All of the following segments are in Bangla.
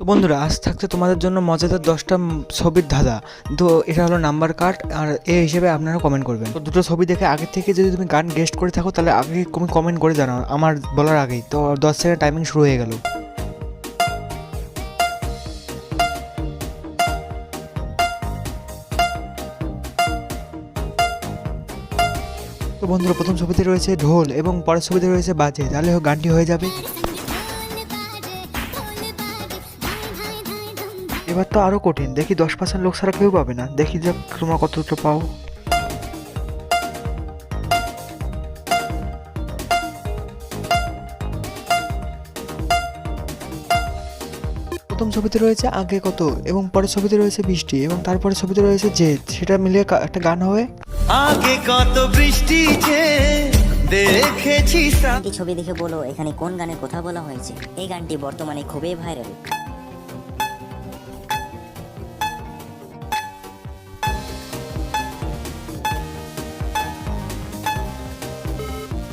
তো বন্ধুরা, আজ থাকছে তোমাদের জন্য মজাদার 10টা ছবির ধাঁধা। তো এটা হলো নাম্বার কার্ড, আর এই হিসেবে আপনারা কমেন্ট করবেন। তো দুটো ছবি দেখে আগে থেকে যদি তুমি গান গেস্ট করে থাকো তাহলে আগে তুমি কমেন্ট করে জানাও আমার বলার আগেই। তো 10 সেকেন্ড টাইমিং শুরু হয়ে গেল। তো বন্ধুরা, প্রথম ছবিতে রয়েছে ঢোল এবং পরের ছবিতে রয়েছে বাজে, তাহলে গানটি হয়ে যাবে। এবার তো আরো কঠিন, দেখি 10% লোক ছাড়া কেউ পাবে না, দেখি যাক তোমরা কতটা পাও। প্রথম ছবিতে রয়েছে আগে কত এবং পরের ছবিতে রয়েছে বৃষ্টি এবং তারপরে ছবিতে রয়েছে জেদ, সেটা মিলিয়ে একটা গান হবে। আগে কত বৃষ্টি যে দেখেছি। গানটি ছবি দেখে বলো এখানে কোন গানের কথা বলা হয়েছে। এই গানটি বর্তমানে খুবই ভাইরাল।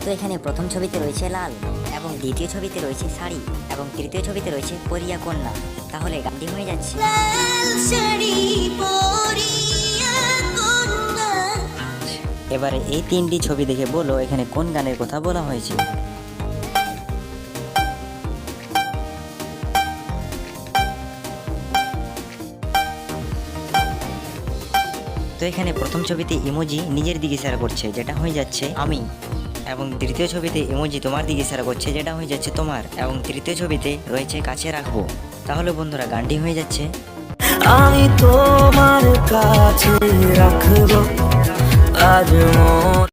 তো এখানে প্রথম ছবিতে রয়েছে লাল এবং দ্বিতীয় ছবিতে রয়েছে শাড়ি এবং তৃতীয় ছবিতে রয়েছে পরিয়া কন্যা, তাহলে গানটি হয়ে যাচ্ছে। এবারে এই তিনটি ছবি দেখে বলো এখানে কোন গানের কথা বলা হয়েছে। তো এখানে প্রথম ছবিতে ইমোজি নিজের দিকে ইশারা করছে, যেটা হয়ে যাচ্ছে আমি, এবং দ্বিতীয় ছবিতে ইমোজি তোমার দিকে ইশারা করছে, যেটা হয়ে যাচ্ছে তোমার, এবং তৃতীয় ছবিতে রয়েছে কাছে রাখবো। তাহলে বন্ধুরা গানটি হয়ে যাচ্ছে আমি তোমার কাছে রাখবো আজ মন।